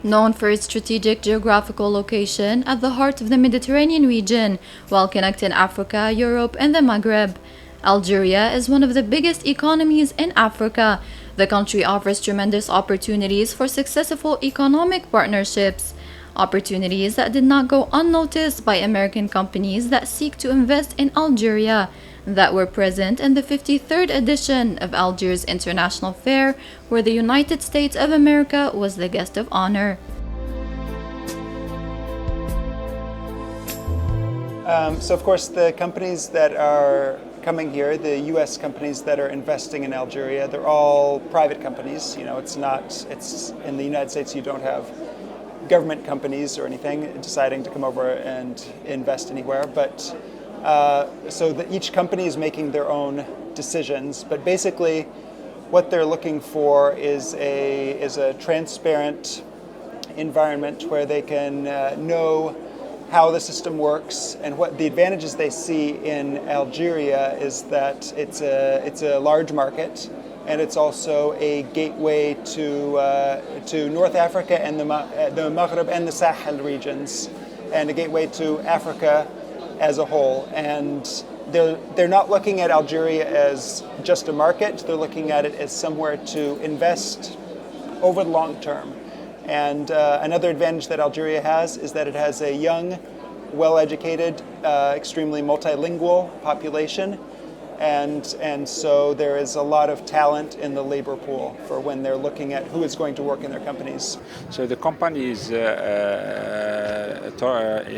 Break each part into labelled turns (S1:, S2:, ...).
S1: Known for its strategic geographical location at the heart of the Mediterranean region, while connecting Africa, Europe, and the Maghreb. Algeria is one of the biggest economies in Africa. The country offers tremendous opportunities for successful economic partnerships, opportunities that did not go unnoticed by American companies that seek to invest in Algeria, that were present in the 53rd edition of Algiers International Fair, where the United States of America was the guest of honor.
S2: So of course the companies that are coming here, the U.S. companies that are investing in Algeria, they're all private companies. It's in the United States you don't have government companies or anything deciding to come over and invest anywhere, but each company is making their own decisions, but basically what they're looking for is a transparent environment where they can know how the system works, and what the advantages they see in Algeria is that it's a large market, and it's also a gateway to North Africa and the Maghreb and the Sahel regions, and a gateway to Africa as a whole. And they're not looking at Algeria as just a market, they're looking at it as somewhere to invest over the long term. And another advantage that Algeria has is that it has a young, well-educated, extremely multilingual population, and so there is a lot of talent in the labor pool for when they're looking at who is going to work in their companies.
S3: So the company is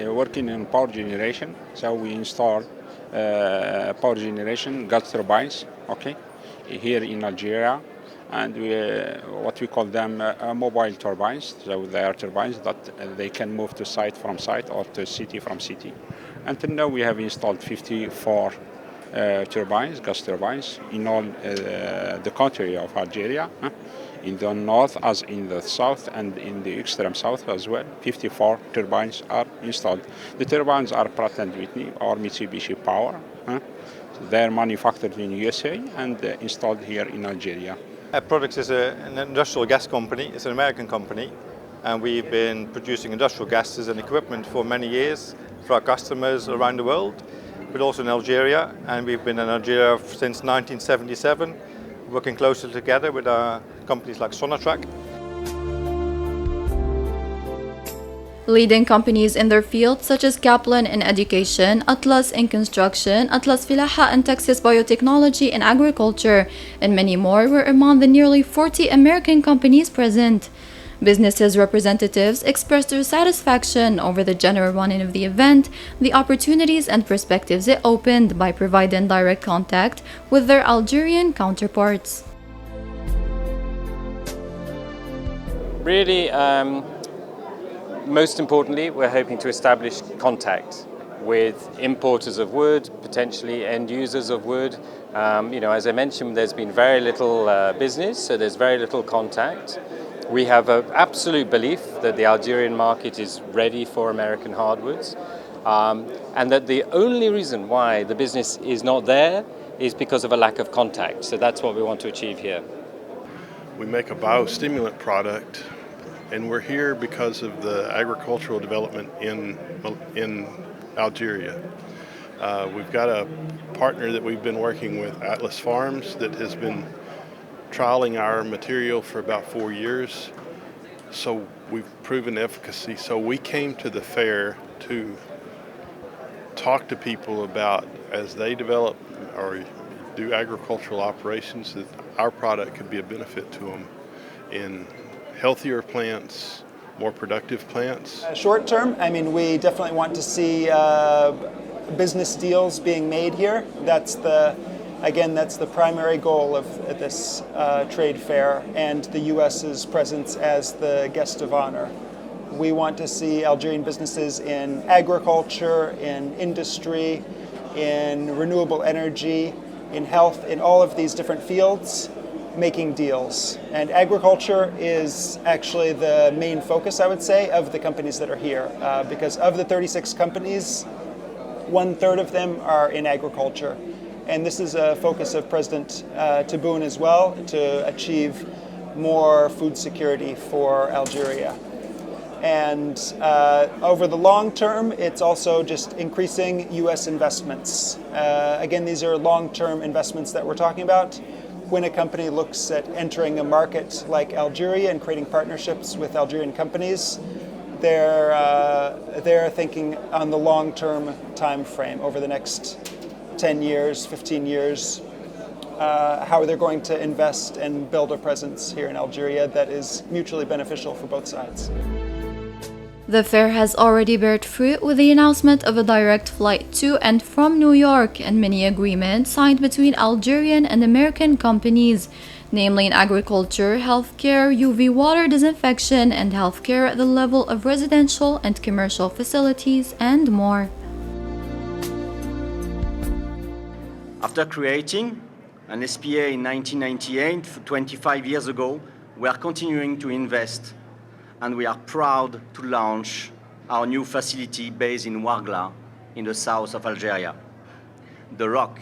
S3: working in power generation. So we install power generation gas turbines, here in Algeria, and what we call them mobile turbines. So they are turbines that they can move to site from site or to city from city. Until now we have installed 54 turbines, gas turbines, in all the country of Algeria, in the north as in the south and in the extreme south as well. 54 turbines are installed. The turbines are Pratt & Whitney or Mitsubishi Power. They're manufactured in U.S.A. and installed here in Algeria.
S4: Products is an industrial gas company. It's an American company, and we've been producing industrial gases and equipment for many years for our customers around the world, but also in Algeria. And we've been in Algeria since 1977, working closely together with our companies like Sonatrach.
S1: Leading companies in their fields such as Kaplan in education, Atlas in construction, Atlas Filaha and Texas Biotechnology in agriculture, and many more were among the nearly 40 American companies present. Businesses representatives expressed their satisfaction over the general running of the event, the opportunities and perspectives it opened by providing direct contact with their Algerian counterparts.
S5: Really, most importantly, we're hoping to establish contact with importers of wood, potentially end users of wood. As I mentioned, there's been very little business, so there's very little contact. We have an absolute belief that the Algerian market is ready for American hardwoods, and that the only reason why the business is not there is because of a lack of contact. So that's what we want to achieve here.
S6: We make a biostimulant product, and we're here because of the agricultural development in Algeria. We've got a partner that we've been working with, Atlas Farms, that has been trialing our material for about 4 years. So we've proven efficacy. So we came to the fair to talk to people about, as they develop or do agricultural operations, that our product could be a benefit to them in healthier plants, more productive plants.
S2: Short term, we definitely want to see business deals being made here. That's the primary goal of this trade fair, and the U.S.'s presence as the guest of honor. We want to see Algerian businesses in agriculture, in industry, in renewable energy, in health, in all of these different fields, making deals. And agriculture is actually the main focus, I would say, of the companies that are here. Because of the 36 companies, 1/3 of them are in agriculture. And this is a focus of President Tebboune as well, to achieve more food security for Algeria. And over the long term, it's also just increasing U.S. investments. Again, these are long-term investments that we're talking about. When a company looks at entering a market like Algeria and creating partnerships with Algerian companies, they're thinking on the long-term time frame over the next 10 years, 15 years, how they're going to invest and build a presence here in Algeria that is mutually beneficial for both sides.
S1: The fair has already beared fruit with the announcement of a direct flight to and from New York and many agreements signed between Algerian and American companies, namely in agriculture, healthcare, UV water disinfection, and healthcare at the level of residential and commercial facilities, and more.
S7: After creating an SPA in 1998, 25 years ago, we are continuing to invest, and we are proud to launch our new facility based in Ouargla in the south of Algeria. The ROC.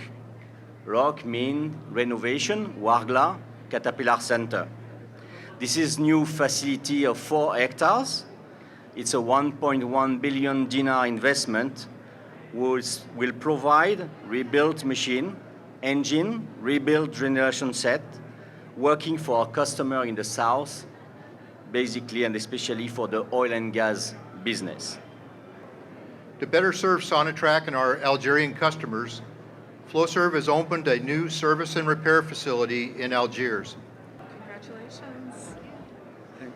S7: ROC means renovation, Ouargla Caterpillar Center. This is new facility of 4 hectares. It's a 1.1 billion dinar investment, which will provide rebuilt machine, engine, rebuilt generation set, working for our customer in the south, basically and especially for the oil and gas business.
S8: To better serve Sonatrach and our Algerian customers, Flowserve has opened a new service and repair facility in Algiers.
S9: Congratulations. Thank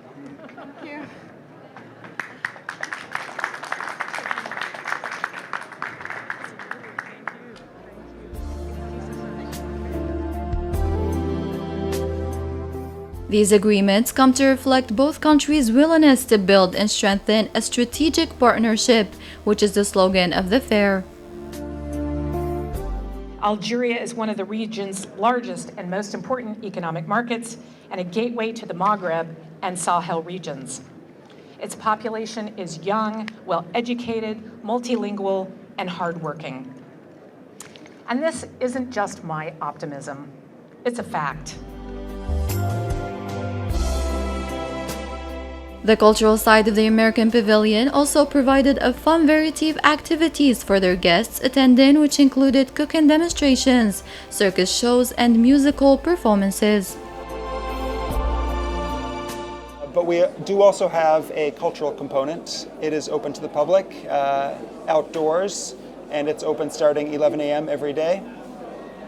S9: you.
S1: These agreements come to reflect both countries' willingness to build and strengthen a strategic partnership, which is the slogan of the fair.
S10: Algeria is one of the region's largest and most important economic markets and a gateway to the Maghreb and Sahel regions. Its population is young, well-educated, multilingual, and hardworking. And this isn't just my optimism, it's a fact.
S1: The cultural side of the American Pavilion also provided a fun variety of activities for their guests attending, which included cooking demonstrations, circus shows, and musical performances.
S2: But we do also have a cultural component. It is open to the public, outdoors, and it's open starting 11 a.m. every day.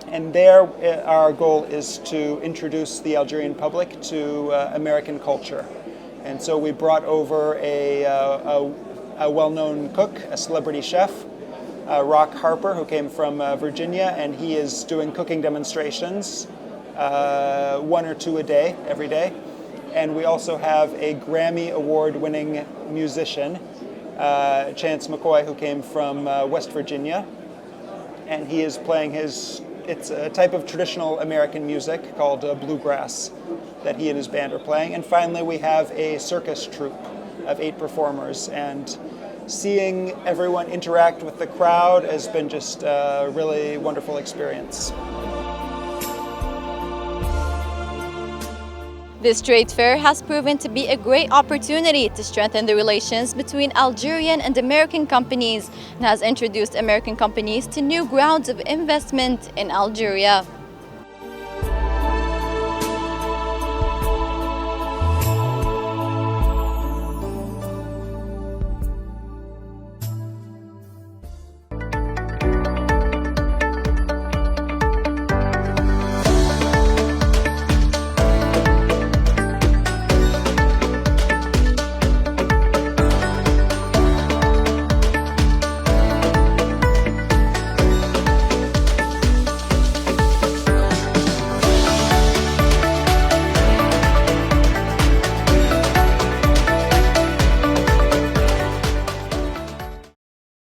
S2: And there, our goal is to introduce the Algerian public to American culture. And so we brought over a well-known cook, a celebrity chef, Rock Harper, who came from Virginia, and he is doing cooking demonstrations, 1 or 2 a day, every day. And we also have a Grammy Award-winning musician, Chance McCoy, who came from West Virginia, and he is playing it's a type of traditional American music called bluegrass that he and his band are playing. And finally, we have a circus troupe of 8 performers, and seeing everyone interact with the crowd has been just a really wonderful experience.
S1: This trade fair has proven to be a great opportunity to strengthen the relations between Algerian and American companies and has introduced American companies to new grounds of investment in Algeria.